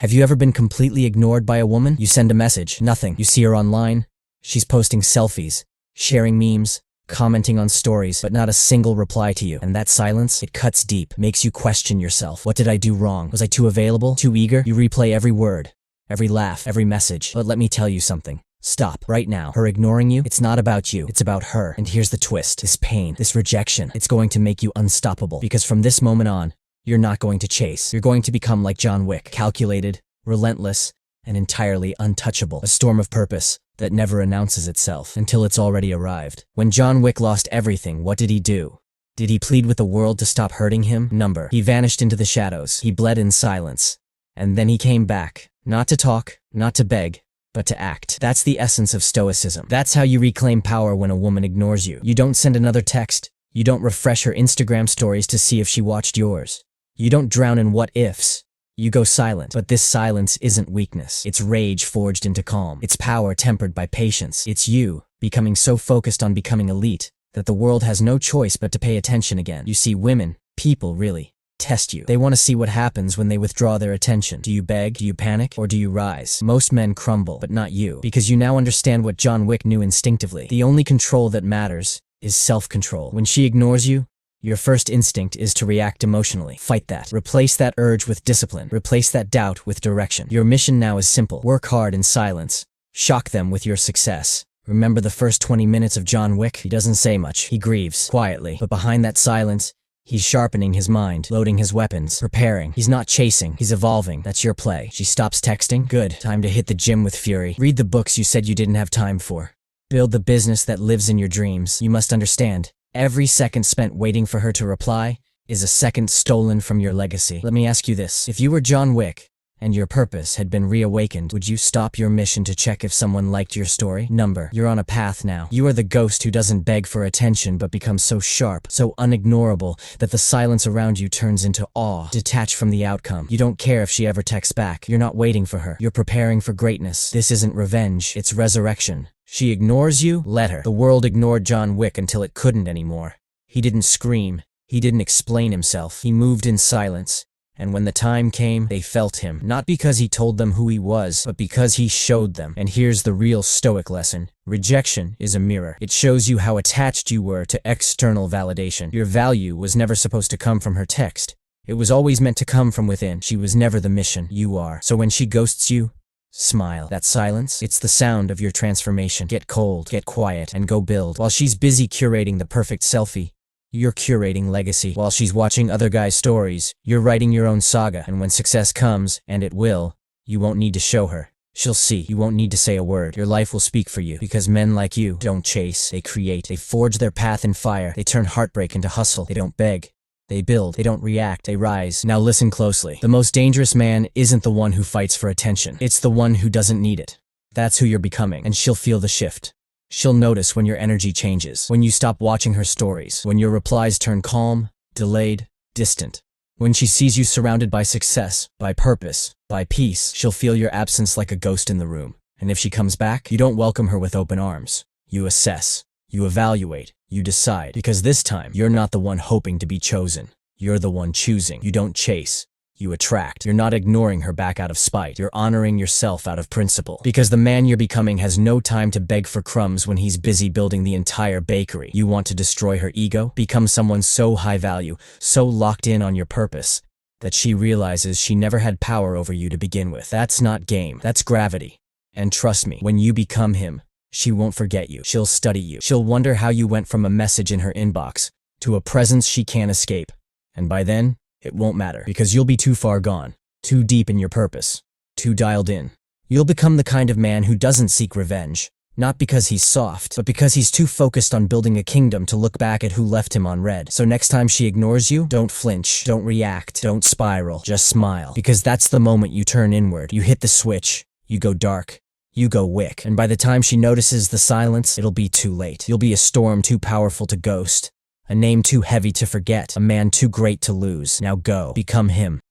Have you ever been completely ignored by a woman? You send a message, nothing. You see her online. She's posting selfies, sharing memes, commenting on stories, but not a single reply to you. And that silence, it cuts deep, makes you question yourself. What did I do wrong? Was I too available? Too eager? You replay every word, every laugh, every message. But let me tell you something. Stop, right now. Her ignoring you, it's not about you, it's about her. And here's the twist. This pain, this rejection, it's going to make you unstoppable. Because from this moment on, you're not going to chase. You're going to become like John Wick, calculated, relentless, and entirely untouchable. A storm of purpose that never announces itself until it's already arrived. When John Wick lost everything, what did he do? Did he plead with the world to stop hurting him? Number. He vanished into the shadows. He bled in silence. And then he came back. Not to talk, not to beg, but to act. That's the essence of Stoicism. That's how you reclaim power when a woman ignores you. You don't send another text. You don't refresh her Instagram stories to see if she watched yours. You don't drown in what-ifs. You go silent. But this silence isn't weakness. It's rage forged into calm. It's power tempered by patience. It's you becoming so focused on becoming elite that the world has no choice but to pay attention again. You see, women, people really, test you. They want to see what happens when they withdraw their attention. Do you beg? Do you panic? Or do you rise? Most men crumble, but not you. Because you now understand what John Wick knew instinctively. The only control that matters is self-control. When she ignores you, your first instinct is to react emotionally. Fight that. Replace that urge with discipline. Replace that doubt with direction. Your mission now is simple. Work hard in silence. Shock them with your success. Remember the first 20 minutes of John Wick? He doesn't say much. He grieves quietly. But behind that silence, he's sharpening his mind, loading his weapons, preparing. He's not chasing. He's evolving. That's your play. She stops texting. Good. Time to hit the gym with fury. Read the books you said you didn't have time for. Build the business that lives in your dreams. You must understand. Every second spent waiting for her to reply is a second stolen from your legacy. Let me ask you this. If you were John Wick and your purpose had been reawakened, would you stop your mission to check if someone liked your story? Number. You're on a path now. You are the ghost who doesn't beg for attention but becomes so sharp, so unignorable that the silence around you turns into awe, detached from the outcome. You don't care if she ever texts back. You're not waiting for her. You're preparing for greatness. This isn't revenge. It's resurrection. She ignores you? Let her. The world ignored John Wick until it couldn't anymore. He didn't scream. He didn't explain himself. He moved in silence. And when the time came, they felt him. Not because he told them who he was, but because he showed them. And here's the real Stoic lesson. Rejection is a mirror. It shows you how attached you were to external validation. Your value was never supposed to come from her text. It was always meant to come from within. She was never the mission. You are. So when she ghosts you, smile. That silence, it's the sound of your transformation. Get cold, get quiet, and go build. While she's busy curating the perfect selfie, you're curating legacy. While she's watching other guys' stories, you're writing your own saga. And when success comes, and it will, you won't need to show her. She'll see. You won't need to say a word. Your life will speak for you. Because men like you don't chase, they create. They forge their path in fire. They turn heartbreak into hustle. They don't beg. They build. They don't react. They rise. Now listen closely. The most dangerous man isn't the one who fights for attention. It's the one who doesn't need it. That's who you're becoming. And she'll feel the shift. She'll notice when your energy changes. When you stop watching her stories. When your replies turn calm, delayed, distant. When she sees you surrounded by success, by purpose, by peace, she'll feel your absence like a ghost in the room. And if she comes back, you don't welcome her with open arms. You assess. You evaluate. You decide. Because this time, you're not the one hoping to be chosen. You're the one choosing. You don't chase. You attract. You're not ignoring her back out of spite. You're honoring yourself out of principle. Because the man you're becoming has no time to beg for crumbs when he's busy building the entire bakery. You want to destroy her ego? Become someone so high value, so locked in on your purpose, that she realizes she never had power over you to begin with. That's not game. That's gravity. And trust me, when you become him, she won't forget you. She'll study you. She'll wonder how you went from a message in her inbox to a presence she can't escape. And by then, it won't matter, because you'll be too far gone, too deep in your purpose, too dialed in. You'll become the kind of man who doesn't seek revenge, not because he's soft, but because he's too focused on building a kingdom to look back at who left him on red. So next time she ignores you, don't flinch, don't react, don't spiral, just smile. Because that's the moment you turn inward. You hit the switch, you go dark. You go Wick. And by the time she notices the silence, it'll be too late. You'll be a storm too powerful to ghost, a name too heavy to forget, a man too great to lose. Now go. Become him.